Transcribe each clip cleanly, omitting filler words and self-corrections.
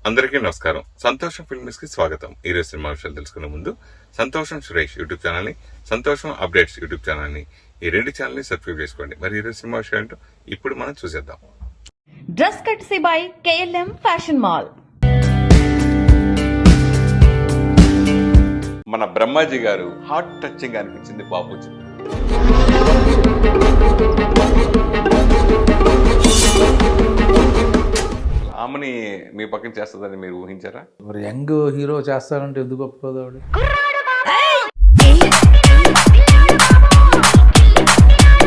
అందరికీ నమస్కారం. సంతోషం ఫిల్మ్స్ కి స్వాగతం. ఈరోజు సినిమా విషయాలు తెలుసుకునే ముందు సంతోషం సురేష్ యూట్యూబ్ ఛానల్ ని, సంతోషం అప్డేట్స్ యూట్యూబ్ ఛానల్ ని, ఈ రెండు ఛానల్ ని సబ్స్క్రైబ్ చేసుకోండి. మరి ఈరోజు సినిమా విషయాలు ఏంటో ఇప్పుడు మనం చూసేద్దాం. Dress కట్సీ by KLM fashion mall. మన బ్రహ్మాజీ గారు హార్ట్ టచింగ్ అనిపించింది బాబుజీ. ఆమెని మీ పక్కన చేస్తుందని మీరు ఊహించారా? మరి యంగ్ హీరో చేస్తారంటే ఎందుకు ఒప్పుకోదు ఆవిడ?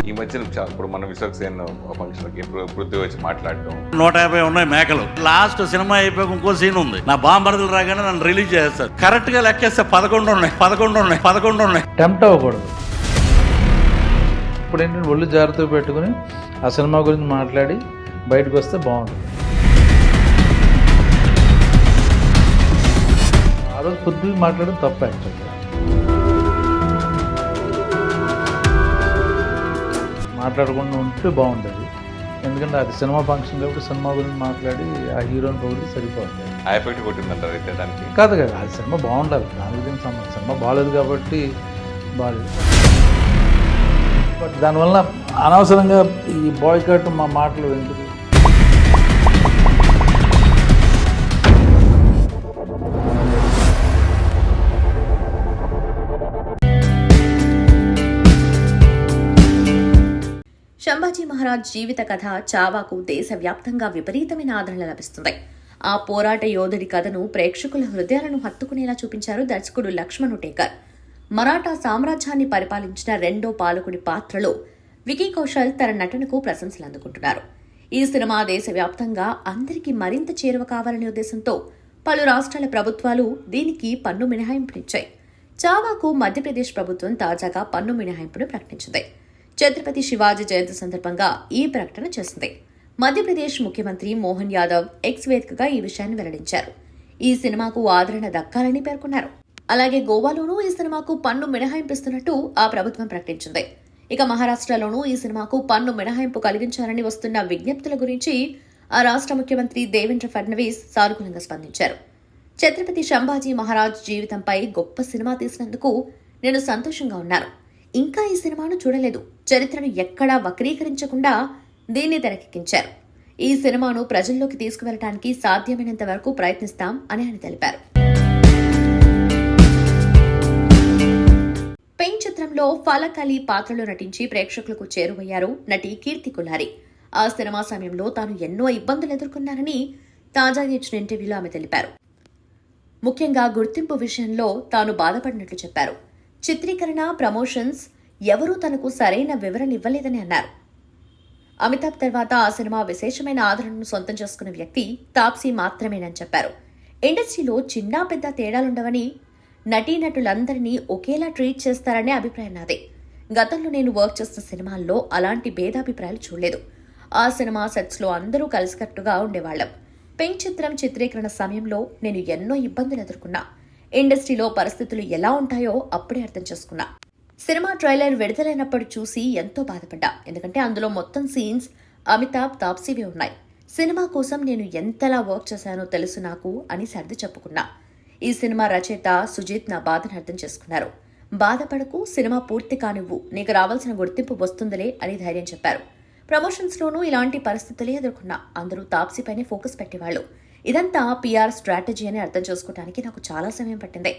ఈ మధ్యన ఇప్పుడు మన విశ్వక్సేన్ ఫంక్షన్ కి పృథ్వీ వచ్చి మాట్లాడటం, 150 ఉన్నాయి మేకలు. లాస్ట్ సినిమా అయిపోయి ఇంకో సీన్ ఉంది. నా బాంబర్దులు రాగానే నన్ను రిలీజ్ చేస్తారు. కరెక్ట్ గా లెక్కేస్తే 11 ఉన్నాయి. టెంప్ట్ అవ్వకూడదు. ఇప్పుడు ఏంటంటే ఒళ్ళు జాగ్రత్త పెట్టుకుని ఆ సినిమా గురించి మాట్లాడి బయటకు వస్తే బాగుంటుంది. ఆ రోజు పొద్దుకు మాట్లాడడం తప్ప యాక్చువల్గా. మాట్లాడకుండా ఉంటే బాగుంటుంది. ఎందుకంటే అది సినిమా ఫంక్షన్ కాబట్టి సినిమా గురించి మాట్లాడి ఆ హీరోని పొగిడి సరిపోతుంది. ఆ ఎఫెక్ట్ కొట్టిందంటారు అయితే దానికి? కాదు కదా, అది సినిమా బాగుండాలి. దాని గురించి సినిమా బాగాలేదు కాబట్టి బాగాలేదు. బట్ దానివల్ల అనవసరంగా ఈ బాయ్కాట్ మా మాటలు ఎందుకు? సంభాజీ మహారాజ్ జీవిత కథ చావాకు దేశవ్యాప్తంగా విపరీతమైన ఆదరణ లభిస్తుంది. ఆ పోరాట యోధుడి కథను ప్రేక్షకుల హృదయాలను హత్తుకునేలా చూపించారు దర్శకుడు లక్ష్మణ్ ఉటేకర్. మరాఠా సామ్రాజ్యాన్ని పరిపాలించిన రెండో పాలకుడి పాత్రలో వికీ కౌశల్ తన నటనకు ప్రశంసలు అందుకుంటున్నారు. ఈ సినిమా దేశవ్యాప్తంగా అందరికీ మరింత చేరువ కావాలనే ఉద్దేశంతో పలు రాష్ట్రాల ప్రభుత్వాలు దీనికి పన్ను మినహాయింపునిచ్చాయి. చావాకు మధ్యప్రదేశ్ ప్రభుత్వం తాజాగా పన్ను మినహాయింపును ప్రకటించింది. ఛత్రపతి శివాజీ జయంతి సందర్భంగా ఈ ప్రకటన చేసింది. మధ్యప్రదేశ్ ముఖ్యమంత్రి మోహన్ యాదవ్ ఎక్స్ వేదికగా ఈ విషయాన్ని వెల్లడించారు. ఈ సినిమాకు ఆదరణ దక్కాలని పేర్కొన్నారు. అలాగే గోవాలోనూ ఈ సినిమాకు పన్ను మినహాయింపిస్తున్నట్టు ఆ ప్రభుత్వం ప్రకటించింది. ఇక మహారాష్ట్రలోనూ ఈ సినిమాకు పన్ను మినహాయింపు కలిగించాలని వస్తున్న విజ్ఞప్తుల గురించి ఆ రాష్ట్ర ముఖ్యమంత్రి దేవేంద్ర ఫడ్నవీస్ సానుకూలంగా స్పందించారు. ఛత్రపతి సంభాజీ మహారాజ్ జీవితంపై గొప్ప సినిమా తీసినందుకు నేను సంతోషంగా ఉన్నాను. ఇంకా ఈ సినిమాను చూడలేదు. చరిత్రను ఎక్కడా వక్రీకరించకుండా దీన్ని తెరకెక్కించారు. ఈ సినిమాను ప్రజల్లోకి తీసుకువెళ్ళడానికి సాధ్యమైనంత వరకు ప్రయత్నిస్తాం అని ఆయన తెలిపారు. పెయింట్ చిత్రంలో ఫలక్ అలీ పాత్రలో నటించి ప్రేక్షకులకు చేరువయ్యారు నటి కీర్తి కులారి. ఆ సినిమా సమయంలో తాను ఎన్నో ఇబ్బందులు ఎదుర్కొన్నారని తాజాగా ఇచ్చిన ఇంటర్వ్యూలో ఆమె తెలిపారు. ముఖ్యంగా గుర్తింపు విషయంలో తాను బాధపడినట్లు చెప్పారు. చిత్రీకరణ, ప్రమోషన్స్ ఎవరూ తనకు సరైన వివరణ ఇవ్వలేదని అన్నారు. అమితాబ్ తర్వాత ఆ సినిమా విశేషమైన ఆదరణను సొంతం చేసుకున్న వ్యక్తి తాప్సీ మాత్రమేనని చెప్పారు. ఇండస్ట్రీలో చిన్న పెద్ద తేడాలుండవని, నటీనటులందరినీ ఒకేలా ట్రీట్ చేస్తారనే అభిప్రాయం నాదే. గతంలో నేను వర్క్ చేస్తున్న సినిమాల్లో అలాంటి భేదాభిప్రాయాలు చూడలేదు. ఆ సినిమా సెట్స్లో అందరూ కలిసికట్టుగా ఉండేవాళ్లం. పెయింట్ చిత్రం చిత్రీకరణ సమయంలో నేను ఎన్నో ఇబ్బందులు ఎదుర్కొన్నా. ఇండస్ట్రీలో పరిస్థితులు ఎలా ఉంటాయో అప్పుడే అర్థం చేసుకున్నా. సినిమా ట్రైలర్ విడుదలైనప్పుడు చూసి ఎంతో బాధపడ్డా. ఎందుకంటే అందులో మొత్తం సీన్స్ అమితాబ్, తాప్సీవే ఉన్నాయి. సినిమా కోసం నేను ఎంతలా వర్క్ చేశానో తెలుసు నాకు అని సర్ది చెప్పుకున్నా. ఈ సినిమా రచయిత సుజిత్ నా బాధను అర్థం చేసుకున్నారు. బాధపడకు, సినిమా పూర్తి కానివ్వు, నీకు రావాల్సిన గుర్తింపు వస్తుందిలే అని ధైర్యం చెప్పారు. ప్రమోషన్స్లోనూ ఇలాంటి పరిస్థితులే ఎదుర్కొన్నా. అందరూ తాప్సీపైనే ఫోకస్ పెట్టేవాళ్లు. ఇదంతా PR స్ట్రాటజీ అని అర్థం చేసుకోవడానికి నాకు చాలా సమయం పట్టింది.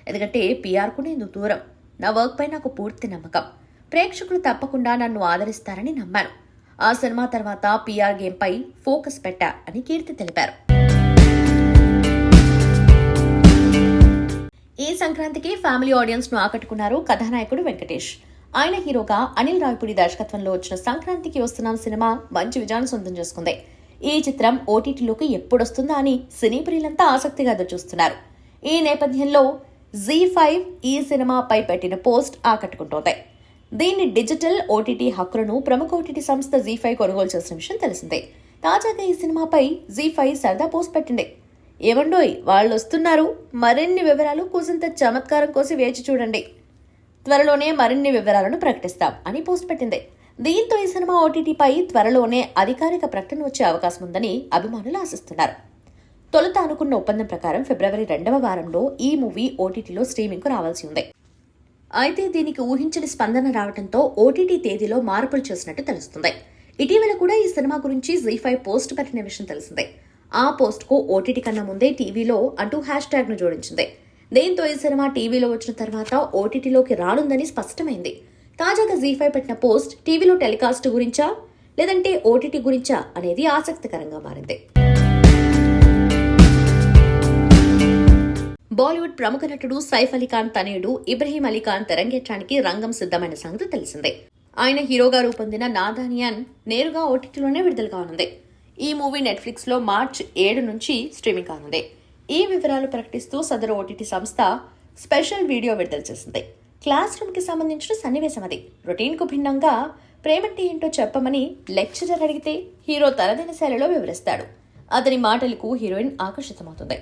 ఎందుకంటే PRకు నేను దూరం. నా వర్క్ పై నాకు పూర్తి నమ్మకం. ప్రేక్షకులు తప్పకుండా నన్ను ఆదరిస్తారని నమ్మాను. ఆ సినిమా తర్వాత PR గేమ్ పై ఫోకస్ పెట్టా అని కీర్తి తెలిపారు. ఈ సంక్రాంతికి ఫ్యామిలీ ఆడియన్స్ ను ఆకట్టుకున్నారు కథానాయకుడు వెంకటేష్. ఆయన హీరోగా అనిల్ రావిపూడి దర్శకత్వంలో వచ్చిన సంక్రాంతికి వస్తున్నాం సినిమా మంచి విజయాన్ని సొంతం చేసుకుంది. ఈ చిత్రం OTTలోకి ఎప్పుడొస్తుందా అని సినీ ప్రియులంతా ఆసక్తిగా చూస్తున్నారు. ఈ నేపథ్యంలో ZEE5 ఈ సినిమాపై పెట్టిన పోస్ట్ ఆకట్టుకుంటోంది. దీన్ని డిజిటల్ OTT హక్కులను ప్రముఖ OTT సంస్థ ZEE5 కొనుగోలు చేసిన విషయం తెలిసిందే. తాజాగా ఈ సినిమాపై ZEE5 సరదా పోస్ట్ పెట్టింది. ఏమండోయ్, వాళ్ళు వస్తున్నారు, మరిన్ని వివరాలు కూసింత చమత్కారం కోసం వేచి చూడండి, త్వరలోనే మరిన్ని వివరాలను ప్రకటిస్తాం అని పోస్ట్ పెట్టింది. దీంతో ఈ సినిమా OTTపై త్వరలోనే అధికారిక ప్రకటన వచ్చే అవకాశం ఉందని అభిమానులు ఆశిస్తున్నారు. తొలుత అనుకున్న ఒప్పందం ప్రకారం ఫిబ్రవరి 2వ వారంలో ఈ మూవీ ఓటీటీలో స్ట్రీమింగ్కు రావాల్సి ఉంది. అయితే దీనికి ఊహించని స్పందన రావడంతో ఓటీటీ తేదీలో మార్పులు చేసినట్టు తెలుస్తుంది. ఇటీవల కూడా ఈ సినిమా గురించి జీ5 పోస్ట్ పెట్టిన విషయం తెలిసిందే. ఆ పోస్ట్కు ఓటీటీ కన్నా ముందే టీవీలో అంటూ హ్యాష్ ను జోడించింది. దీంతో ఈ సినిమా టీవీలో వచ్చిన తర్వాత ఓటీటీలోకి రానుందని స్పష్టమైంది. తాజాగా జీ5 పెట్టిన పోస్ట్ టీవీలో టెలికాస్ట్ గురించా లేదంటే ఓటీటీ గురించా అనేది ఆసక్తికరంగా మారింది. బాలీవుడ్ ప్రముఖ నటుడు సైఫ్ అలీ ఖాన్ తనయుడు ఇబ్రహీం అలీ ఖాన్ తెరంగేట్రానికి రంగం సిద్ధమైన సంగతి తెలిసిందే. ఆయన హీరోగా రూపొందిన నాదానియాన్ నేరుగా ఓటీటీలోనే విడుదల కానుంది. ఈ మూవీ నెట్ఫ్లిక్స్ లో మార్చి 7 నుంచి స్ట్రీమింగ్ కానుంది. ఈ వివరాలు ప్రకటిస్తూ సదరు ఓటీటీ సంస్థ స్పెషల్ వీడియో విడుదల చేసింది. క్లాస్ రూమ్ కి సంబంధించిన సన్నివేశం అది. రొటీన్ కు భిన్నంగా ప్రేమంటే ఏంటో చెప్పమని లెక్చరర్ అడిగితే హీరో తనదైన శైలిలో వివరిస్తాడు. అతని మాటలకు హీరోయిన్ ఆకర్షితమవుతుంది.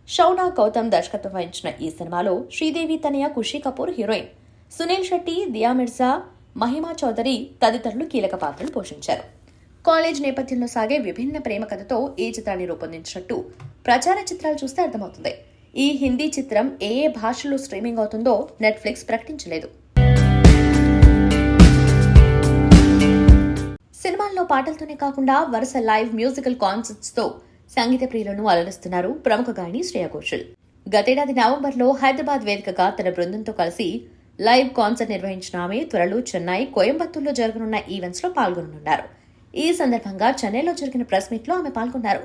షౌనా గౌతమ్ దర్శకత్వం వహించిన ఈ సినిమాలో శ్రీదేవి తనయ ఖుషీ కపూర్ హీరోయిన్, సునీల్ శెట్టి, దియా మిర్జా, మహిమా చౌదరి తదితరులు కీలక పాత్రలు పోషించారు. కాలేజ్ నేపథ్యంలో సాగే విభిన్న ప్రేమ కథతో ఈ చిత్రాన్ని రూపొందించినట్టు ప్రచార చిత్రాలు చూస్తే అర్థమవుతుంది. ఈ హిందీ చిత్రం ఏ భాషలో స్ట్రీమింగ్ అవుతుందో నెట్ఫ్లిక్స్ ప్రకటించలేదు. సినిమాల్లో పాటలతోనే కాకుండా వరుస లైవ్ మ్యూజికల్ కాన్సర్ట్స్ తో సంగీత ప్రియులను అలరిస్తున్నారు ప్రముఖ గాయని శ్రేయా ఘోషల్. గతేడాది నవంబర్లో హైదరాబాద్ వేదికగా తన బృందంతో కలిసి లైవ్ కాన్సర్ట్ నిర్వహించిన ఆమె త్వరలో చెన్నై, కోయంబత్తూర్లో జరగనున్న ఈవెంట్స్ లో పాల్గొననున్నారు. ఈ సందర్భంగా చెన్నైలో జరిగిన ప్రెస్ మీట్ లో ఆమె పాల్గొన్నారు.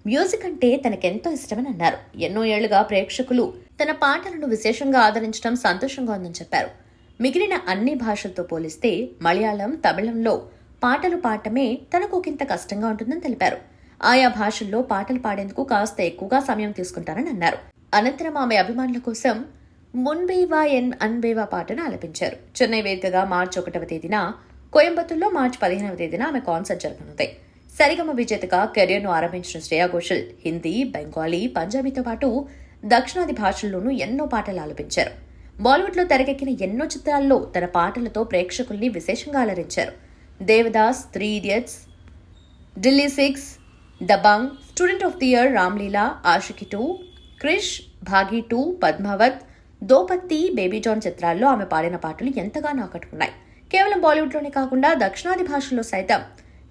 మ్యూజిక్ అంటే తనకెంతో ఇష్టమని అన్నారు. ఎన్నో ఏళ్లుగా ప్రేక్షకులు తన పాటలను విశేషంగా ఆదరించడం సంతోషంగా ఉందని చెప్పారు. మిగిలిన అన్ని భాషలతో పోలిస్తే మలయాళం, తమిళంలో పాటలు పాడటమే తనకు ఒకంత కష్టంగా ఉంటుందని తెలిపారు. ఆయా భాషల్లో పాటలు పాడేందుకు కాస్త ఎక్కువగా సమయం తీసుకుంటారని అన్నారు. అనంతరం ఆమె అభిమానుల కోసం మున్బేవా ఎన్ అన్బేవా పాటను ఆలపించారు. చెన్నై వేదికగా మార్చి 1వ తేదీన, కోయంబత్తూర్లో మార్చి 15వ తేదీన ఆమె కాన్సర్ట్ జరగనుంది. సరిగమ విజేతగా కెరీర్ను ఆరంభించిన శ్రేయా ఘోషల్ హిందీ, బెంగాలీ, పంజాబీతో పాటు దక్షిణాది భాషల్లోనూ ఎన్నో పాటలు ఆలపించారు. బాలీవుడ్లో తెరకెక్కిన ఎన్నో చిత్రాల్లో తన పాటలతో ప్రేక్షకుల్ని విశేషంగా అలరించారు. Devdas, 3 idiots, Delhi 6, Dabangg, student of the year, Ramleela, Aashiqui 2, Krrish, Baaghi 2, Padmaavat, Do Patti, baby John చిత్రాల్లో ఆమె పాడిన పాటలు ఎంతగానో ఆకట్టుకున్నాయి. కేవలం బాలీవుడ్లోనే కాకుండా దక్షిణాది భాషల్లో సైతం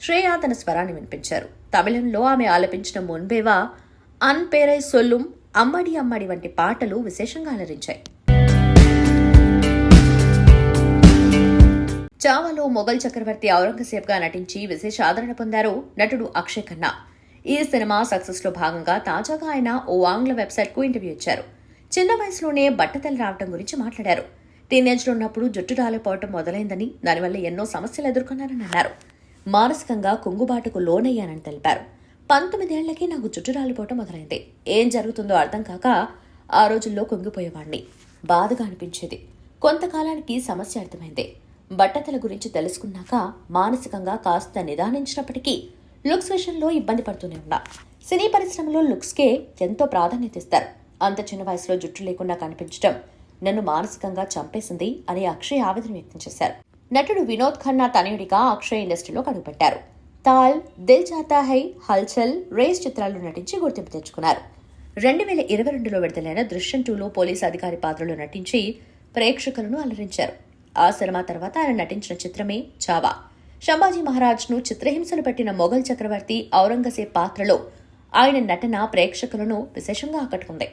శ్రేయ తన స్వరాన్ని వినిపించారు. తమిళంలో ఆమె ఆలపించిన మున్బేవా, అన్ పేరై సొల్లుం, అమ్మడి అమ్మడి వంటి పాటలు విశేషంగా అలరించాయి. చావాలో మొఘల్ చక్రవర్తి ఔరంగజేబ్గా నటించి విశేష ఆదరణ పొందారు నటుడు అక్షయ్ ఖన్నా. ఈ సినిమా సక్సెస్ లో భాగంగా తాజాగా ఆయన ఓ ఆంగ్ల వెబ్సైట్ కు ఇంటర్వ్యూ ఇచ్చారు. చిన్న వయసులోనే బట్టతలు రావడం గురించి మాట్లాడారు. టీనేజ్ లో ఉన్నప్పుడు జుట్టు రాలిపోవటం మొదలైందని, దానివల్ల ఎన్నో సమస్యలు ఎదుర్కొన్నారని అన్నారు. మానసికంగా కుంగుబాటుకు లోనయ్యానని తెలిపారు. 19 ఏళ్లకి నాకు జుట్టు రాలిపోవటం మొదలైంది. ఏం జరుగుతుందో అర్థం కాక ఆ రోజుల్లో కుంగిపోయేవాణ్ణి. బాధగా అనిపించేది. కొంతకాలానికి సమస్య అర్థమైంది. బట్టతల గురించి తెలుసుకున్నాక మానసికంగా కాస్త నిదానించినప్పటికీ లుక్స్ విషయంలో ఇబ్బంది పడుతూనే ఉన్నా. సినీ పరిశ్రమలో లుక్స్కే ఎంతో ప్రాధాన్యత ఇస్తారు. అంత చిన్న వయసులో జుట్టు లేకుండా కనిపించడం నన్ను మానసికంగా చంపేసింది అని అక్షయ్ ఆవేదన వ్యక్తం చేశారు. నటుడు వినోద్ ఖన్నా తనయుడిగా అక్షయ్ ఇండస్ట్రీలో కడుగుపెట్టారు. తాల్, దిల్ చాతా హై, హల్చల్, రేస్ చిత్రాల్లో నటించి గుర్తింపు తెచ్చుకున్నారు. 2022లో విడుదలైన దృశ్యం 2లో పోలీసు అధికారి పాత్రలో నటించి ప్రేక్షకులను అలరించారు. ఆ సినిమా తర్వాత ఆయన నటించిన చిత్రమే చావా. సంభాజీ మహారాజ్ను చిత్రహింసలు పెట్టిన మొఘల్ చక్రవర్తి ఔరంగజేబ్ పాత్రలో ఆయన నటన ప్రేక్షకులను విశేషంగా ఆకట్టుకుంది.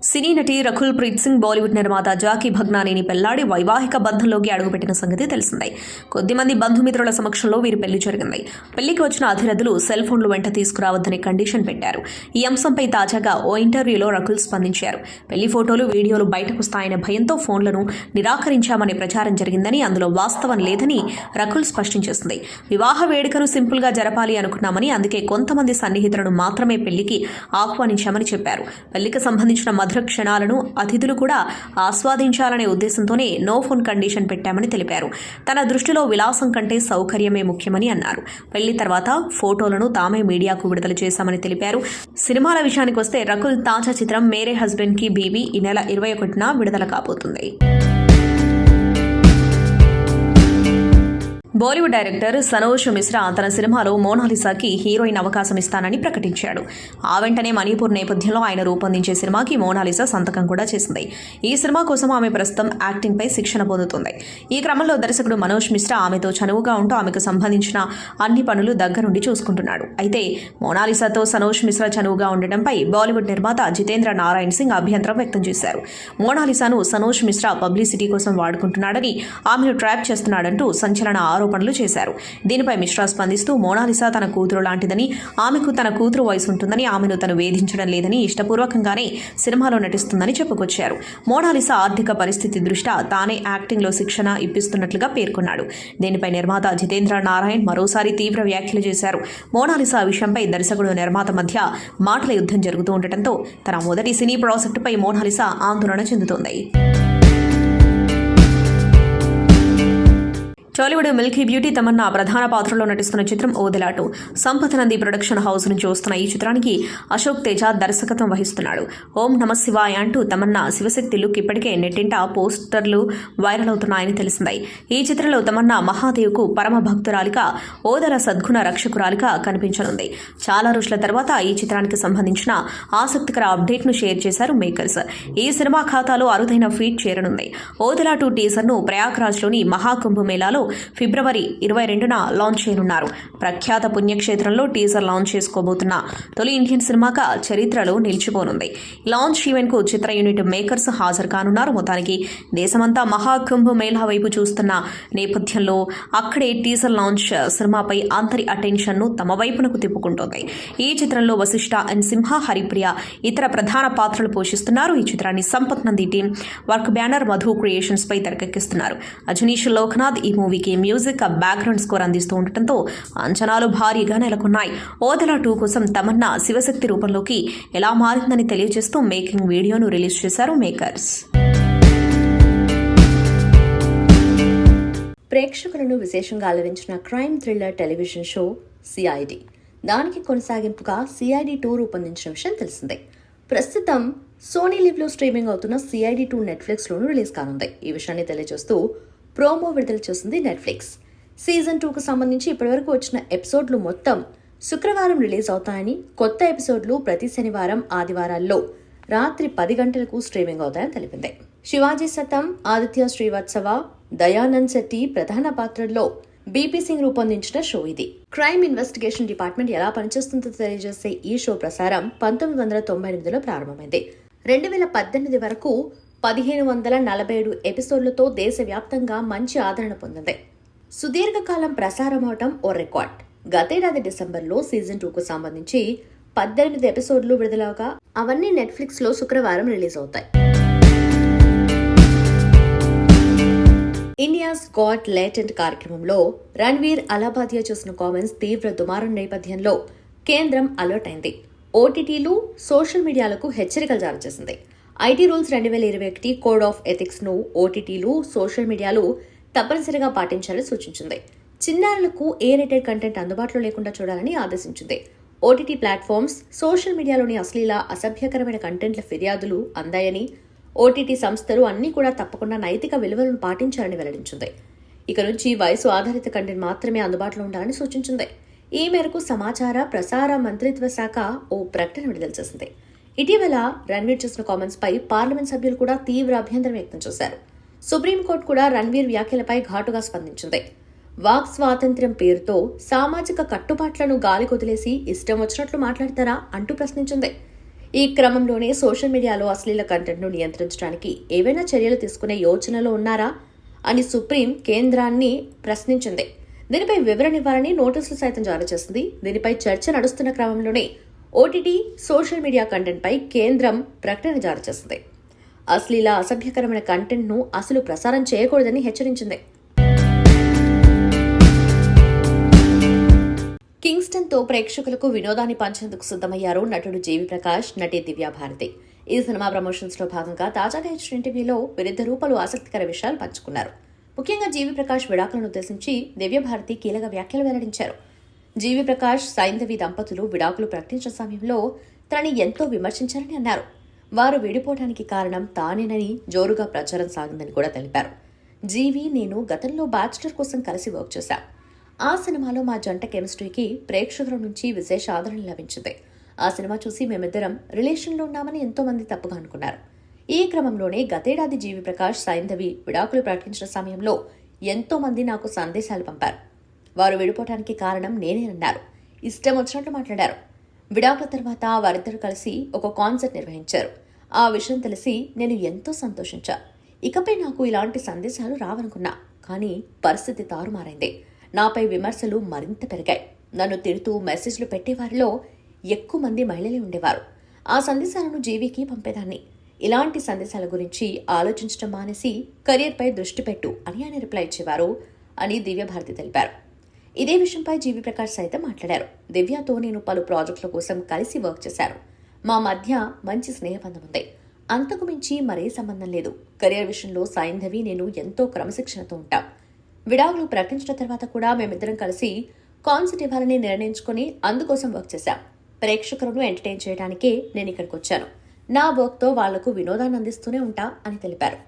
సినీ నటి రకుల్ ప్రీత్ సింగ్ బాలీవుడ్ నిర్మాత జాకీ భగ్నానీని పెళ్లాడి వైవాహిక బంధంలోకి అడుగుపెట్టిన సంగతి తెలిసిందే. కొద్దిమంది బంధుమిత్రుల సమక్షంలో వీరి పెళ్లి జరిగింది. పెళ్లికి వచ్చిన అతిథులు సెల్ ఫోన్లు వెంట తీసుకురావద్దని కండిషన్ పెట్టారు. ఈ అంశంపై తాజాగా ఓ ఇంటర్వ్యూలో రకుల్ స్పందించారు. పెళ్లి ఫోటోలు, వీడియోలు బయటకు వస్తాయనే భయంతో ఫోన్లను నిరాకరించామనే ప్రచారం జరిగిందని, అందులో వాస్తవం లేదని రకుల్ స్పష్టం చేసింది. వివాహ వేడుకను సింపుల్ గా జరపాలి అనుకున్నామని, అందుకే కొంతమంది సన్నిహితులను మాత్రమే పెళ్లికి ఆహ్వానించామని చెప్పారు. పెళ్లికి సంబంధించిన మధుర క్షణాలను అతిథులు కూడా ఆస్వాదించాలనే ఉద్దేశంతోనే నో ఫోన్ కండిషన్ పెట్టామని తెలిపారు. తన దృష్టిలో విలాసం కంటే సౌకర్యమే ముఖ్యమని అన్నారు. పెళ్లి తర్వాత ఫోటోలను తామే మీడియాకు విడుదల చేశామని తెలిపారు. సినిమాల విషయానికి వస్తే రకుల్ తాజా చిత్రం మేరే హస్బెండ్ కి బీవీ ఈ నెల 21న విడుదల కాబోతుంది. బాలీవుడ్ డైరెక్టర్ సనోజ్ మిశ్రా తన సినిమాలో మోనాలిసాకి హీరోయిన్ అవకాశం ఇస్తానని ప్రకటించాడు. ఆ వెంటనే మణిపూర్ నేపథ్యంలో ఆయన రూపొందించే సినిమాకి మోనాలిసా సంతకం కూడా చేసింది. ఈ సినిమా కోసం ఆమె ప్రస్తుతం యాక్టింగ్ పై శిక్షణ పొందుతుంది. ఈ క్రమంలో దర్శకుడు మనోజ్ మిశ్రా ఆమెతో చనువుగా ఉంటూ ఆమెకు సంబంధించిన అన్ని పనులు దగ్గరుండి చూసుకుంటున్నాడు. అయితే మోనాలిసాతో సనోజ్ మిశ్రా చనువుగా ఉండటంపై బాలీవుడ్ నిర్మాత జితేంద్ర నారాయణ్ సింగ్ అభ్యంతరం వ్యక్తం చేశారు. మోనాలిసాను సనోజ్ మిశ్రా పబ్లిసిటీ కోసం వాడుకుంటున్నాడని, ఆమెను ట్రాప్ చేస్తున్నాడంటూ సంచలన ఆరోపణలు చేశారు. దీనిపై మిశ్రా స్పందిస్తూ మోనాలిసా తన కూతురు లాంటిదని, ఆమెకు తన కూతురు వయసు ఉంటుందని, ఆమెను తను వేధించడం లేదని, ఇష్టపూర్వకంగానే సినిమాలో నటిస్తుందని చెప్పుకొచ్చారు. మోనాలిసా ఆర్థిక పరిస్థితి దృష్ట్యా తానే యాక్టింగ్లో శిక్షణ ఇప్పిస్తున్నట్లుగా పేర్కొన్నాడు. దీనిపై నిర్మాత జితేంద్ర నారాయణ్ మరోసారి తీవ్ర వ్యాఖ్యలు చేశారు. మోనాలిసా విషయంపై దర్శకుడు నిర్మాత మధ్య మాటల యుద్ధం జరుగుతూ ఉండటంతో తన మొదటి సినీ ప్రాజెక్టుపై మోనాలిసా ఆందోళన చెందుతోంది. టాలీవుడ్ మిల్కీ బ్యూటీ తమన్నా ప్రధాన పాత్రలో నటిస్తున్న చిత్రం ఓదెలా 2 సంపత్ నంది ప్రొడక్షన్ హౌస్ నుంచి వస్తున్న ఈ చిత్రానికి అశోక్ తేజ దర్శకత్వం వహిస్తున్నాడు. ఓం నమ శివాయ అంటూ తమన్నా శివశక్తి లుక్ ఇప్పటికే నెట్టింట పోస్టర్లు వైరల్ అవుతున్నాయని తెలిసింది. ఈ చిత్రంలో తమన్నా మహాదేవ్కు పరమ భక్తురాలిగా, ఓదెల సద్గుణ రక్షకురాలిగా కనిపించనుంది. చాలా రోజుల తర్వాత ఈ చిత్రానికి సంబంధించిన ఆసక్తికర అప్డేట్ను షేర్ చేశారు మేకర్స్. ఈ సినిమా ఖాతాలో అరుదైన ఫీట్ చేరనుంది. ఓదెలా 2 టీజర్ను ప్రయాగ్రాజ్లోని మహాకుంభమేళాలో ఫిబ్రవరి 22న లాంచ్ చేయనున్నారు. ప్రఖ్యాత పుణ్యక్షేత్రంలో టీజర్ లాంచ్ చేసుకోబోతున్న తొలి ఇండియన్ సినిమాగా చరిత్రలో నిలిచిపోనుంది. లాంచ్ ఈవెంట్కు చిత్ర యూనిట్ మేకర్స్ హాజరు కానున్నారు. మొత్తానికి దేశమంతా మహాకుంభ మేళా వైపు చూస్తున్న నేపథ్యంలో అక్కడే టీజర్ లాంచ్ సినిమాపై అందరి అటెన్షన్ను తమ వైపునకు తిప్పుకుంటోంది. ఈ చిత్రంలో వశిష్ఠ అండ్ సింహ, హరిప్రియ ఇతర ప్రధాన పాత్రలు పోషిస్తున్నారు. ఈ చిత్రాన్ని Sampath Nandi team work banner Madhu creations పై తెరకెక్కిస్తున్నారు. అజనీష్ లోక్నాథ్ ఈ మూవీకి మ్యూజిక్, బ్యాక్గ్రౌండ్ స్కోర్ అందిస్తూ ఉండటంతో అంచనాలు భారీగా నెలకొన్నాయి. ఓదెలా 2 కోసం తమన్నా శివశక్తి రూపంలోకి ఎలా మారిందని తెలియజేస్తూ మేకింగ్ వీడియోను రిలీజ్ చేశారు మేకర్స్. ప్రేక్షకులను విశేషంగా అలరించిన crime thriller television show CID. దానికి కొనసాగింపుగా సిఐడి 2 రూపొందించిన విషయం తెలిసిందే. ప్రస్తుతం సోనీ లివ్లో స్ట్రీమింగ్ అవుతున్న సిఐడి 2 నెట్ఫ్లిక్స్లోనూ రిలీజ్ కానుంది. ఈ విషయాన్ని తెలియజేస్తూ ప్రోమో విడుదల చేసింది నెట్ఫ్లిక్స్. సీజన్ 2కు సంబంధించి ఇప్పటివరకు వచ్చిన ఎపిసోడ్లు మొత్తం శుక్రవారం రిలీజ్ అవుతాయని, కొత్త ఎపిసోడ్లు ప్రతి శనివారం, ఆదివారాల్లో రాత్రి 10 గంటలకు స్ట్రీమింగ్ అవుతాయని తెలిపింది. శివాజీ సతం, ఆదిత్య శ్రీవత్సవ, దయానంద్ శెట్టి ప్రధాన పాత్రల్లో బీపీ సింగ్ రూపొందించిన షో ఇది. క్రైమ్ ఇన్వెస్టిగేషన్ డిపార్ట్మెంట్ ఎలా పనిచేస్తుందో తెలియజేసే ఈ షో ప్రసారం 1998లో ప్రారంభమైంది. 2018 వరకు 1547 ఎపిసోడ్లతో దేశవ్యాప్తంగా మంచి ఆదరణ పొందింది. సుదీర్ఘకాలం ప్రసారం అవటం ఓ రికార్డ్. గతేడాది డిసెంబర్లో సీజన్ 2కు సంబంధించి 18 ఎపిసోడ్లు విడుదలగా అవన్నీ నెట్ఫ్లిక్స్లో శుక్రవారం రిలీజ్ అవుతాయి. ఇండియాస్ గాట్ లేటెంట్ కార్యక్రమంలో రణ్వీర్ అలాబాదియా చేసిన కామెంట్స్ తీవ్ర దుమారం నేపథ్యంలో కేంద్రం అలర్ట్ అయింది. ఓటీటీలు, సోషల్ మీడియాలకు హెచ్చరికలు జారీ చేసింది. ఐటీ రూల్స్ 2021 కోడ్ ఆఫ్ ఎథిక్స్ను ఓటీటీలు, సోషల్ మీడియాలు తప్పనిసరిగా పాటించాలని సూచించింది. చిన్నారులకు ఏ రేటెడ్ కంటెంట్ అందుబాటులో లేకుండా చూడాలని ఆదేశించింది. ఓటీటీ ప్లాట్ఫామ్స్, సోషల్ మీడియాలోని అశ్లీల, అసభ్యకరమైన కంటెంట్ల ఫిర్యాదులు అందాయని, ఓటీటీ సంస్థలు అన్నీ కూడా తప్పకుండా నైతిక విలువలను పాటించాలని వెల్లడించింది. ఇక నుంచి వయసు ఆధారిత కంటెంట్ మాత్రమే అందుబాటులో ఉండాలని సూచించింది. ఈ మేరకు సమాచార ప్రసార మంత్రిత్వ శాఖ ఓ ప్రకటన విడుదల చేసింది. ఇటీవల రణ్వీర్ చేసిన కామెంట్స్ పై పార్లమెంట్ సభ్యులు కూడా తీవ్ర అభ్యంతరం వ్యక్తం చేశారు. సుప్రీంకోర్టు కూడా రణ్వీర్ వ్యాఖ్యలపై ఘాటుగా స్పందించింది. వాక్ స్వాతంత్ర్యం పేరుతో సామాజిక కట్టుబాట్లను గాలికొదిలేసి ఇష్టం వచ్చినట్లు మాట్లాడతారా అంటూ ప్రశ్నించింది. ఈ క్రమంలోనే సోషల్ మీడియాలో అశ్లీల కంటెంట్ను నియంత్రించడానికి ఏవైనా చర్యలు తీసుకునే యోచనలో ఉన్నారా అని సుప్రీం కేంద్రాన్ని ప్రశ్నించింది. దీనిపై వివరణ ఇవ్వాలని నోటీసులు సైతం జారీ చేసింది. దీనిపై చర్చ నడుస్తున్న క్రమంలోనే ఓటీటీ, సోషల్ మీడియా కంటెంట్పై కేంద్రం ప్రకటన జారీ చేసింది. అశ్లీల, అసభ్యకరమైన కంటెంట్ను అసలు ప్రసారం చేయకూడదని హెచ్చరించింది. కింగ్స్టన్తో ప్రేక్షకులకు వినోదాన్ని పంచేందుకు సిద్ధమయ్యారు నటుడు జీవి ప్రకాష్, నటి దివ్యాభారతి. ఈ సినిమా ప్రమోషన్స్లో భాగంగా తాజాగా ఇచ్చిన ఇంటర్వ్యూలో వీరిద్దరూ పలు ఆసక్తికర విషయాలు పంచుకున్నారు. ముఖ్యంగా జీవి ప్రకాష్ విడాకులను ఉద్దేశించి దివ్యభారతి కీలక వ్యాఖ్యలు వెల్లడించారు. జీవి ప్రకాష్, సైంధవి దంపతులు విడాకులు ప్రకటించిన సమయంలో తనని ఎంతో విమర్శించారని అన్నారు. వారు విడిపోవడానికి కారణం తానేనని జోరుగా ప్రచారం సాగిందని కూడా తెలిపారు. జీవి నేను గతంలో బ్యాచిలర్ కోసం కలిసి వర్క్ చేశాం. ఆ సినిమాలో మా జంట కెమిస్ట్రీకి ప్రేక్షకుల నుంచి విశేష ఆదరణ లభించింది. ఆ సినిమా చూసి మేమిద్దరం రిలేషన్లో ఉన్నామని ఎంతో మంది తప్పుగా అనుకున్నారు. ఈ క్రమంలోనే గతేడాది జీవి ప్రకాష్ సైంధవి విడాకులు ప్రకటించిన సమయంలో ఎంతో మంది నాకు సందేశాలు పంపారు. వారు విడిపోవటానికి కారణం నేనేనన్నారు. ఇష్టం వచ్చినట్లు మాట్లాడారు. విడాకుల తర్వాత వారిద్దరూ కలిసి ఒక కాన్సర్ట్ నిర్వహించారు. ఆ విషయం తెలిసి నేను ఎంతో సంతోషించా. ఇకపై నాకు ఇలాంటి సందేశాలు రావనుకున్నా, కానీ పరిస్థితి తారుమారైంది. నాపై విమర్శలు మరింత పెరిగాయి. నన్ను తిడుతూ మెసేజ్లు పెట్టేవారిలో ఎక్కువ మంది మహిళలే ఉండేవారు. ఆ సందేశాలను జీవికి పంపేదాన్ని. ఇలాంటి సందేశాల గురించి ఆలోచించడం మానేసి కెరీర్పై దృష్టి పెట్టు అని ఆయన రిప్లై ఇచ్చేవారు అని దివ్యభారతి తెలిపారు. ఇదే విషయంపై జీవి ప్రకాష్ సైతం మాట్లాడారు. దివ్యతో నేను పలు ప్రాజెక్టుల కోసం కలిసి వర్క్ చేశాను. మా మధ్య మంచి స్నేహబంధం ఉంది. అంతకు మించి మరే సంబంధం లేదు. కెరీర్ విషయంలో సైంధవి నేను ఎంతో క్రమశిక్షణతో ఉంటాం. విడాకులు ప్రకటించిన తర్వాత కూడా మేమిద్దరం కలిసి కాన్సర్ట్ ఇవ్వాలని నిర్ణయించుకుని అందుకోసం వర్క్ చేశాం. ప్రేక్షకులను ఎంటర్టైన్ చేయడానికే నేను ఇక్కడికి వచ్చాను. నా వర్క్తో వాళ్లకు వినోదాన్ని అందిస్తూనే ఉంటా అని తెలిపారు.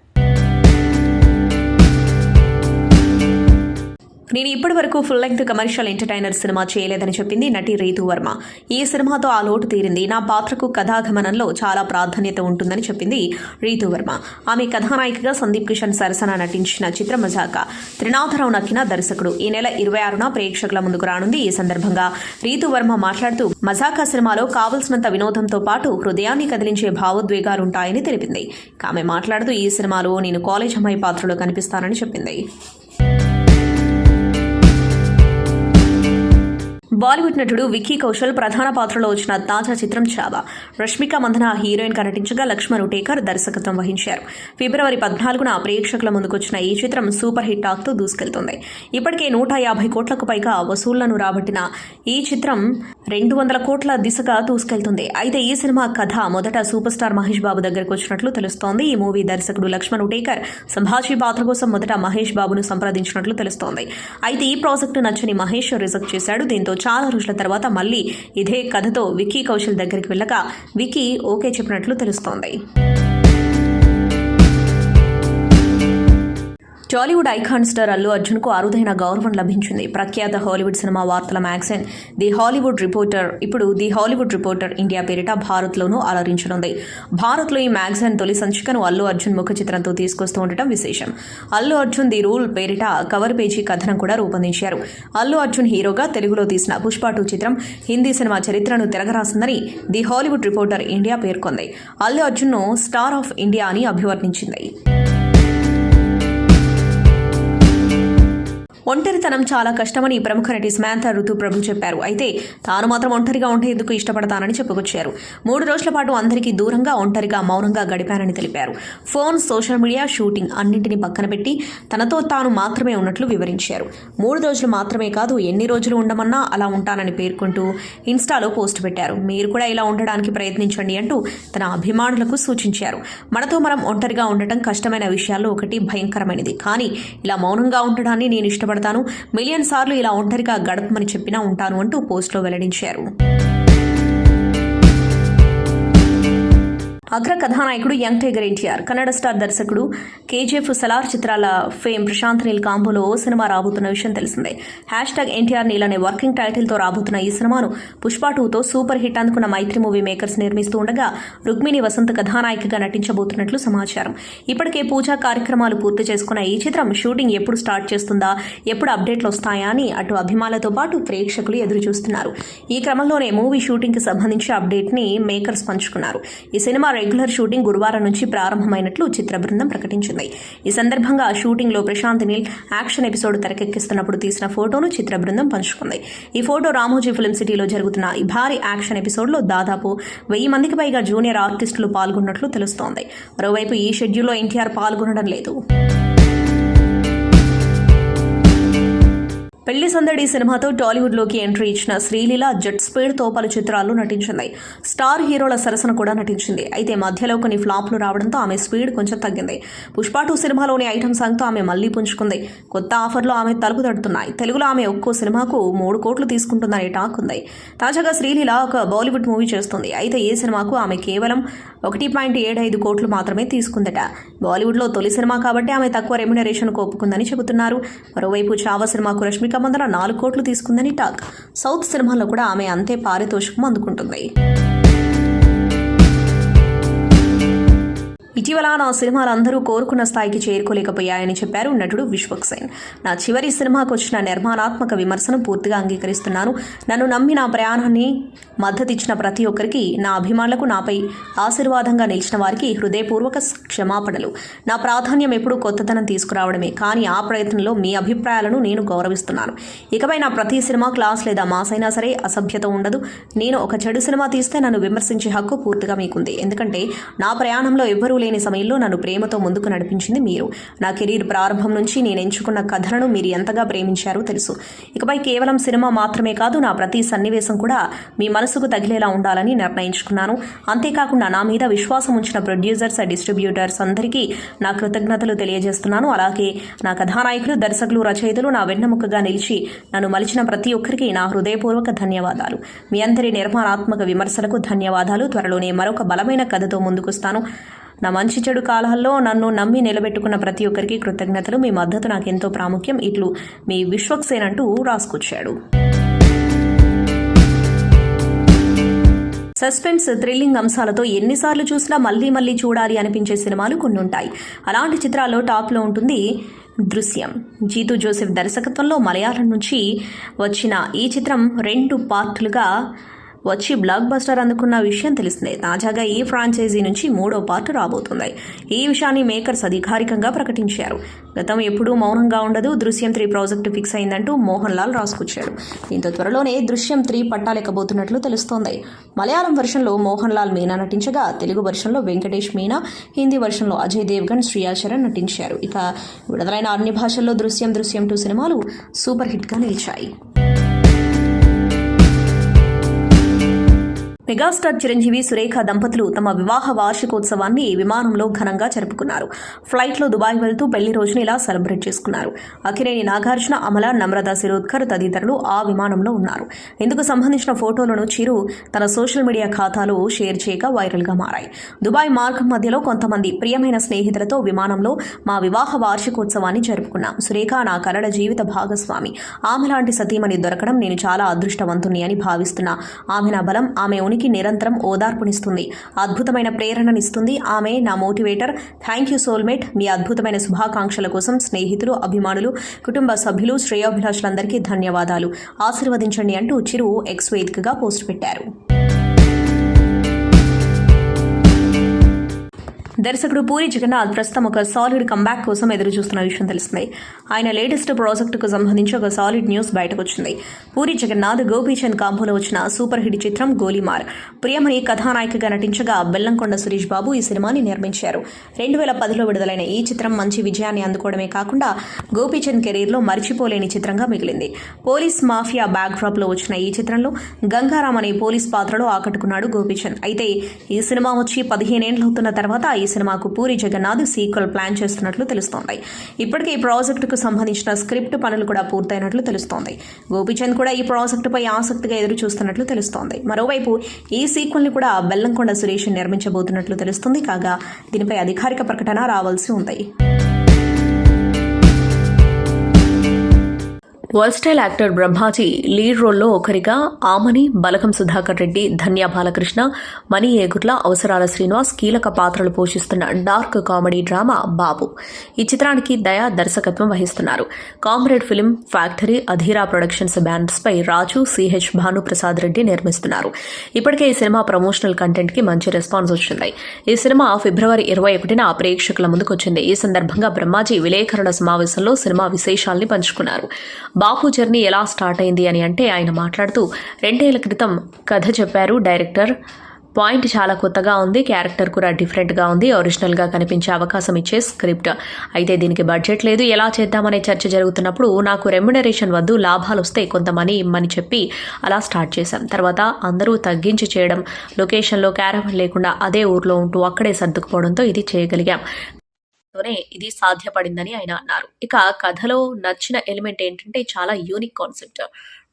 నేను ఇప్పటి వరకు full length commercial entertainer cinema చేయలేదని చెప్పింది నటి రీతూ వర్మ. ఈ సినిమాతో ఆ లోటు తీరింది. నా పాత్రకు కథాగమనంలో చాలా ప్రాధాన్యత ఉంటుందని చెప్పింది రీతూ వర్మ. ఆమె కథానాయికగా సందీప్ కిషన్ సరసన నటించిన చిత్రం మజాకా. త్రినాథరావు నక్కిన దర్శకుడు. ఈ నెల 26న ప్రేక్షకుల ముందుకు రానుంది. ఈ సందర్భంగా రీతూ వర్మ మాట్లాడుతూ మజాకా సినిమాలో కావలసినంత వినోదంతో పాటు హృదయాన్ని కదిలించే భావోద్వేగాలుంటాయని తెలిపింది. ఆమె మాట్లాడుతూ ఈ సినిమాలో నేను కాలేజ్ అమ్మాయి పాత్రలో కనిపిస్తానని చెప్పింది. బాలీవుడ్ నటుడు విక్కీ కౌశల్ ప్రధాన పాత్రలో వచ్చిన తాజా చిత్రం చావా. రష్మిక మందన హీరోయిన్ గా నటించగా లక్ష్మణ్ ఉటేకర్ దర్శకత్వం వహించారు. ఫిబ్రవరి 14న ప్రేక్షకుల ముందుకొచ్చిన ఈ చిత్రం సూపర్ హిట్ టాక్ తో దూసుకెళ్తోంది. ఇప్పటికే 150 కోట్లకు పైగా వసూళ్లను రాబట్టిన ఈ చిత్రం 200 కోట్ల దిశగా దూసుకెళ్తుంది. అయితే ఈ సినిమా కథ మొదట సూపర్ స్టార్ మహేష్ బాబు దగ్గరకు వచ్చినట్లు తెలుస్తోంది. ఈ మూవీ దర్శకుడు లక్ష్మణ్ ఉటేకర్ సంభాజీ పాత్ర కోసం మొదట మహేష్ బాబును సంప్రదించినట్లు తెలుస్తోంది. అయితే ఈ ప్రాజెక్టు నచ్చని మహేష్ రిజెక్ట్ చేశాడు. దీంతో చాలా రోజుల తర్వాత మళ్లీ ఇదే కథతో విక్కీ కౌశల్ దగ్గరికి వెళ్ళగా విక్కీ ఓకే చెప్పినట్లు తెలుస్తోంది. టాలీవుడ్ ఐకాన్ స్టార్ అల్లు అర్జున్ కు అరుదైన గౌరవం లభించింది. ప్రఖ్యాత హాలీవుడ్ సినిమా వార్తల మ్యాగజైన్ ది హాలీవుడ్ రిపోర్టర్ ఇప్పుడు ది హాలీవుడ్ రిపోర్టర్ ఇండియా పేరిట భారత్లోనూ అలరించనుంది. భారత్లో ఈ మ్యాగజైన్ తొలి సంచికను అల్లు అర్జున్ ముఖ చిత్రంతో తీసుకొస్తూ ఉండటం విశేషం. అల్లు అర్జున్ ది రూల్ పేరిట కవర్ పేజీ కథనం కూడా రూపొందించారు. అల్లు అర్జున్ హీరోగా తెలుగులో తీసిన పుష్ప 2 చిత్రం హిందీ సినిమా చరిత్రను తిరగరాసిందని ది హాలీవుడ్ రిపోర్టర్ ఇండియా పేర్కొంది. అల్లు అర్జున్ను స్టార్ ఆఫ్ ఇండియా అని అభివర్ణించింది. ఒంటరితనం చాలా కష్టమని ప్రముఖ నటి సమాంతా ఋతుప్రభు చెప్పారు. అయితే తాను మాత్రం ఒంటరిగా ఉండేందుకు ఇష్టపడతానని చెప్పుకొచ్చారు. 3 రోజుల పాటు అందరికీ దూరంగా ఒంటరిగా మౌనంగా గడిపానని తెలిపారు. ఫోన్, సోషల్ మీడియా, షూటింగ్ అన్నింటినీ పక్కన పెట్టి తనతో తాను మాత్రమే ఉన్నట్లు వివరించారు. 3 రోజులు మాత్రమే కాదు, ఎన్ని రోజులు ఉండమన్నా అలా ఉంటానని పేర్కొంటూ ఇన్స్టాలో పోస్ట్ పెట్టారు. మీరు కూడా ఇలా ఉండడానికి ప్రయత్నించండి అంటూ తన అభిమానులకు సూచించారు. మనతో మనం ఒంటరిగా ఉండటం కష్టమైన విషయాల్లో ఒకటి, భయంకరమైనది. కానీ ఇలా మౌనంగా ఉండడాన్ని నేను ఇష్టపడతాను. మిలియన్ సార్లు ఇలా ఒంటరిగా గడపమని చెప్పినా ఉంటాను అంటూ పోస్టులో వెల్లడించారు. అగ్ర కథానాయకుడు young tiger NTR, Kannada star దర్శకుడు కేజీఎఫ్, సలార్ చిత్రాల ఫేమ్ ప్రశాంత్ నీల్ కాంబోలో ఓ సినిమా రాబోతున్న విషయం తెలిసిందే. #ఎన్టీఆర్ నీల్ అనే వర్కింగ్ టైటిల్తో రాబోతున్న ఈ సినిమాను పుష్ప 2తో సూపర్ హిట్ అందుకున్న మైత్రి మూవీ మేకర్స్ నిర్మిస్తూ ఉండగా రుక్మిణి వసంత్ కథానాయికగా నటించబోతున్నట్లు సమాచారం. ఇప్పటికే పూజా కార్యక్రమాలు పూర్తి చేసుకున్న ఈ చిత్రం షూటింగ్ ఎప్పుడు స్టార్ట్ చేస్తుందా, ఎప్పుడు అప్డేట్లు వస్తాయా అని అటు అభిమానులతో పాటు ప్రేక్షకులు ఎదురు చూస్తున్నారు. ఈ క్రమంలోనే మూవీ షూటింగ్ కి సంబంధించి అప్డేట్ ని మేకర్స్ పంచుకున్నారు. ఈ సినిమా రెగ్యులర్ షూటింగ్ గురువారం నుంచి ప్రారంభమైనట్లు చిత్ర బృందం ప్రకటించింది. ఈ సందర్భంగా షూటింగ్ లో ప్రశాంత్ నీల్ యాక్షన్ ఎపిసోడ్ తెరకెక్కిస్తున్నప్పుడు తీసిన ఫోటోను చిత్ర బృందం పంచుకుంది. ఈ ఫోటో రామోజీ ఫిల్మ్ సిటీలో జరుగుతున్న ఈ భారీ యాక్షన్ ఎపిసోడ్ లో దాదాపు 1000 మందికి పైగా జూనియర్ ఆర్టిస్టులు పాల్గొన్నట్లు తెలుస్తోంది. మరోవైపు ఈ షెడ్యూల్లో ఎన్టీఆర్ పాల్గొనడం లేదు. పెళ్లి సందడి సినిమాతో టాలీవుడ్లోకి ఎంట్రీ ఇచ్చిన శ్రీలీల జెట్ స్పీడ్తో పలు చిత్రాల్లో నటించింది. స్టార్ హీరోల సరసన కూడా నటించింది. అయితే మధ్యలో కొన్ని ఫ్లాప్లు రావడంతో ఆమె స్పీడ్ కొంచెం తగ్గింది. పుష్ప 2 సినిమాలోని ఐటమ్ సాంగ్తో ఆమె మళ్లీ పుంజుకుంది. కొత్త ఆఫర్లు ఆమె తలుపు తడుతున్నాయి. తెలుగులో ఆమె ఒక్కో సినిమాకు 3 కోట్లు తీసుకుంటుందనే టాక్ ఉంది. తాజాగా శ్రీలీల ఒక బాలీవుడ్ మూవీ చేస్తుంది. అయితే ఈ సినిమాకు ఆమె కేవలం 1.75 కోట్లు మాత్రమే తీసుకుందట. బాలీవుడ్లో తొలి సినిమా కాబట్టి ఆమె తక్కువ రెమ్యునరేషన్కు ఒప్పుకుందని చెబుతున్నారు. మరోవైపు చావా సినిమాకు రష్మిక మందన 4 కోట్లు తీసుకుందని టాక్. సౌత్ సినిమాల్లో కూడా ఆమె అంతే పారితోషికం అందుకుంటుంది. ఇటీవల నా సినిమాలు అందరూ కోరుకున్న స్థాయికి చేరుకోలేకపోయాయని చెప్పారు నటుడు విశ్వక్ సేన్. నా చివరి సినిమాకు వచ్చిన నిర్మాణాత్మక విమర్శను పూర్తిగా అంగీకరిస్తున్నాను. నన్ను నమ్మి నా ప్రయాణాన్ని మద్దతిచ్చిన ప్రతి ఒక్కరికి, నా అభిమానులకు, నాపై ఆశీర్వాదంగా నిలిచిన వారికి హృదయపూర్వక క్షమాపణలు. నా ప్రాధాన్యం ఎప్పుడూ కొత్తదనం తీసుకురావడమే, కానీ ఆ ప్రయత్నంలో మీ అభిప్రాయాలను నేను గౌరవిస్తున్నాను. ఇకపై నా ప్రతి సినిమా క్లాస్ లేదా మాస్ అయినా సరే అసభ్యత ఉండదు. నేను ఒక చెడు సినిమా తీస్తే నన్ను విమర్శించే హక్కు పూర్తిగా మీకుంది. ఎందుకంటే నా ప్రయాణంలో ఎవ్వరూ లేని సమయంలో నన్ను ప్రేమతో ముందుకు నడిపించింది మీరు. నా కెరీర్ ప్రారంభం నుంచి నేను ఎంచుకున్న కథలను మీరు ఎంతగా ప్రేమించారో తెలుసు. ఇకపై కేవలం సినిమా మాత్రమే కాదు, నా ప్రతి సన్నివేశం కూడా మీ మనసుకు తగిలేలా ఉండాలని నిర్ణయించుకున్నాను. అంతేకాకుండా నా మీద విశ్వాసం ఉంచిన ప్రొడ్యూసర్స్, డిస్ట్రిబ్యూటర్స్ అందరికీ నా కృతజ్ఞతలు తెలియజేస్తున్నాను. అలాగే నా కథానాయకులు, దర్శకులు, రచయితలు, నా వెన్నెముకగా నిలిచి నన్ను మలిచిన ప్రతి ఒక్కరికి నా హృదయపూర్వక ధన్యవాదాలు. మీ అందరి నిర్మాణాత్మక విమర్శలకు ధన్యవాదాలు. త్వరలోనే మరొక బలమైన కథతో ముందుకొస్తాను. నా మంచి చెడు కాలాల్లో నన్ను నమ్మి నిలబెట్టుకున్న ప్రతి ఒక్కరికి కృతజ్ఞతలు. మీ మద్దతు నాకెంతో ప్రాముఖ్యం. ఇట్లు మీ విశ్వక్ సేన్ అంటూ రాసుకొచ్చాడు. సస్పెన్స్, థ్రిల్లింగ్ అంశాలతో ఎన్నిసార్లు చూసినా మళ్లీ మళ్లీ చూడాలి అనిపించే సినిమాలు కొన్ని ఉంటాయి. అలాంటి చిత్రాల్లో టాప్లో ఉంటుంది దృశ్యం. జీతూ జోసెఫ్ దర్శకత్వంలో మలయాళం నుంచి వచ్చిన ఈ చిత్రం 2 పార్టులుగా వచ్చి బ్లాక్ బస్టర్ అందుకున్న విషయం తెలిసిందే. తాజాగా ఈ ఫ్రాంచైజీ నుంచి 3వ పార్ట్ రాబోతుంది. ఈ విషయాన్ని మేకర్స్ అధికారికంగా ప్రకటించారు. గతం ఎప్పుడూ మౌనంగా ఉండదు. దృశ్యం 3 ప్రాజెక్టు ఫిక్స్ అయిందంటూ మోహన్ లాల్ రాసుకొచ్చాడు. దీంతో త్వరలోనే దృశ్యం 3 పట్టాలెక్కబోతున్నట్లు తెలుస్తోంది. మలయాళం వెర్షన్లో మోహన్ లాల్ మీనా నటించగా, తెలుగు వెర్షన్లో వెంకటేష్ మీనా, హిందీ వెర్షన్లో అజయ్ దేవ్గన్, శ్రియా చరణ్ నటించారు. ఇక విడుదలైన అన్ని భాషల్లో దృశ్యం 2 సినిమాలు సూపర్ హిట్గా నిలిచాయి. మెగాస్టార్ చిరంజీవి, సురేఖ దంపతులు తమ వివాహ వార్షికోత్సవాన్ని విమానంలో ఘనంగా జరుపుకున్నారు. ఫ్లైట్లో దుబాయ్ వెళ్తూ పెళ్లి రోజుని ఇలా సెలబ్రేట్ చేసుకున్నారు. అక్కినేని నాగార్జున, అమల, నమ్రత శిరోద్కర్ తదితరులు ఆ విమానంలో ఉన్నారు. ఇందుకు సంబంధించిన ఫోటోలను చిరు తన సోషల్ మీడియా ఖాతాలో షేర్ చేయగా వైరల్గా మారాయి. దుబాయ్ మార్గం మధ్యలో కొంతమంది ప్రియమైన స్నేహితులతో విమానంలో మా వివాహ వార్షికోత్సవాన్ని జరుపుకున్నాం. సురేఖ నా కలల జీవిత భాగస్వామి. ఆమె లాంటి సతీమణి దొరకడం నేను చాలా అదృష్టవంతుని అని భావిస్తున్నా. ఆమె నా బలం, ఆమె ఉనికి నిరంతరం ఓదార్పునిస్తుంది, అద్భుతమైన ప్రేరణనిస్తుంది. ఆమె నా మోటివేటర్. Thank you soulmate. మీ అద్భుతమైన శుభాకాంక్షల కోసం స్నేహితులు, అభిమానులు, కుటుంబ సభ్యులు, శ్రేయోభిలాషులందరికీ ధన్యవాదాలు. ఆశీర్వదించండి అంటూ చిరు ఎక్స్ వేదికగా పోస్ట్ పెట్టారు. దర్శకుడు పూరి జగన్నాథ్ ప్రస్తుతం ఒక సాలిడ్ కంబ్యాక్ కోసం ఎదురు చూస్తున్న విషయం తెలిసింది. ఆయన లేటెస్ట్ ప్రాజెక్టుకు సంబంధించి ఒక సాలిడ్ న్యూస్ బయటకు వచ్చింది. పూరి జగన్నాథ్, గోపీచంద్ కాంబోలో వచ్చిన సూపర్ హిట్ చిత్రం గోలీమార్. ప్రియమణి కథానాయికగా నటించగా బెల్లంకొండ సురేష్ బాబు ఈ సినిమాని నిర్మించారు. 2010లో విడుదలైన ఈ చిత్రం మంచి విజయాన్ని అందుకోవడమే కాకుండా గోపీచంద్ కెరీర్లో మర్చిపోలేని చిత్రంగా మిగిలింది. పోలీస్ మాఫియా బ్యాక్డ్రాప్లో వచ్చిన ఈ చిత్రంలో గంగారాం అనే పోలీస్ పాత్రలో ఆకట్టుకున్నాడు గోపీచంద్. అయితే ఈ సినిమా వచ్చి 15 ఏళ్లవుతున్న తర్వాత ఈ సినిమాకు పూరి జగన్నాథ్ సీక్వెల్ ప్లాన్ చేస్తున్నట్లు తెలుస్తోంది. ఇప్పటికే ఈ ప్రాజెక్టుకు సంబంధించిన స్క్రిప్ట్ పనులు కూడా పూర్తయినట్లు తెలుస్తోంది. గోపీచంద్ కూడా ఈ ప్రాజెక్టుపై ఆసక్తిగా ఎదురు చూస్తున్నట్లు తెలుస్తోంది. మరోవైపు ఈ సీక్వెల్ ని కూడా బెల్లంకొండ సురేష్ నిర్మించబోతున్నట్లు తెలుస్తుంది. కాగా దీనిపై అధికారిక ప్రకటన రావాల్సి ఉంది. వర్స్టైల్ యాక్టర్ బ్రహ్మాజీ లీడ్ రోల్లో ఒకరిగా ఆమని, బలకం సుధాకర్ రెడ్డి, ధన్య బాలకృష్ణ, మణి ఏగుర్ల, అవసరాల శ్రీనివాస్ కీలక పాత్రలు పోషిస్తున్న డార్క్ కామెడీ డ్రామా బాబు. ఈ చిత్రానికి దయా దర్శకత్వం వహిస్తున్నారు. Comrade film factory, Adheera productions banners పై రాజు, సిహెచ్ భానుప్రసాద్ రెడ్డి నిర్మిస్తున్నారు. ఇప్పటికే ఈ సినిమా ప్రమోషనల్ కంటెంట్ కి మంచి రెస్పాన్స్ వచ్చింది. ఈ సినిమా ఫిబ్రవరి 21న ప్రేక్షకుల ముందుకొచ్చింది. ఈ సందర్భంగా బ్రహ్మాజీ విలేకరుల సమావేశంలో సినిమా విశేషాల్ని పంచుకున్నారు. బాపు జర్నీ ఎలా స్టార్ట్ అయింది అని అంటే ఆయన మాట్లాడుతూ 2 ఏళ్ల క్రితం కథ చెప్పారు డైరెక్టర్ పాయింట్ చాలా కొత్తగా ఉంది, క్యారెక్టర్ కూడా డిఫరెంట్గా ఉంది, ఒరిజినల్గా కనిపించే అవకాశం ఇచ్చే స్క్రిప్ట్. అయితే దీనికి బడ్జెట్ లేదు, ఎలా చేద్దామనే చర్చ జరుగుతున్నప్పుడు నాకు రెమ్యునరేషన్ వద్దు, లాభాలు వస్తే కొంత మనీ ఇమ్మని చెప్పి అలా స్టార్ట్ చేశాం. తర్వాత అందరూ తగ్గించి చేయడం, లొకేషన్లో క్యారవన్ లేకుండా అదే ఊర్లో ఉంటూ అక్కడే సర్దుకుపోవడంతో ఇది చేయగలిగాం. ఇది సాధ్యపడిందని ఆయన అన్నారు. ఇక కథలో నచ్చిన ఎలిమెంట్ ఏంటంటే చాలా యూనిక్ కాన్సెప్ట్.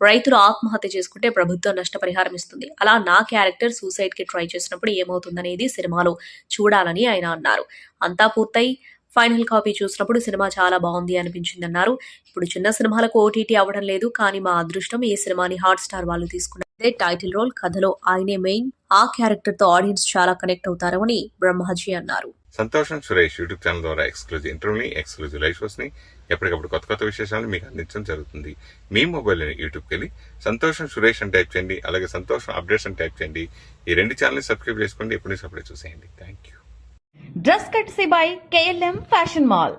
రైతులు ఆత్మహత్య చేసుకుంటే ప్రభుత్వం నష్టపరిహారం ఇస్తుంది. అలా నా క్యారెక్టర్ సూసైడ్ కి ట్రై చేసినప్పుడు ఏమవుతుందనేది సినిమాలో చూడాలని ఆయన అన్నారు. అంతా పూర్తయి ఫైనల్ కాపీ చూసినప్పుడు సినిమా చాలా బాగుంది అనిపించిందన్నారు. ఇప్పుడు చిన్న సినిమాలకు ఓటీటీ అవ్వడం లేదు, కానీ మా అదృష్టం ఈ సినిమాని హాట్‌స్టార్ వాళ్ళు తీసుకున్నదే టైటిల్ రోల్. కథలో ఆయనే మెయిన్. ఆ క్యారెక్టర్ తో ఆడియన్స్ చాలా కనెక్ట్ అవుతారని బ్రహ్మాజీ అన్నారు. సంతోషం సురేష్ యూట్యూబ్ ఛానల్ ద్వారా ఎక్స్క్లూజివ్ ఇంటర్వ్యూని, ఎక్స్క్లూజివ్ లైవ్ షోస్ ని, ఎప్పటికప్పుడు కొత్త కొత్త విశేషాలను మీకు అందించడం జరుగుతుంది. మీ మొబైల్ యూట్యూబ్కి వెళ్ళి సంతోషం సురేష్ అని టైప్ చేయండి, అలాగే సంతోషం అప్డేట్స్ అని టైప్ చేయండి. ఈ 2 ఛానల్ని సబ్స్క్రైబ్ చేసుకోండి, ఎప్పుడు అప్పుడే చూసేయండి. Thank you. Dress కట్సీ by KLM fashion mall.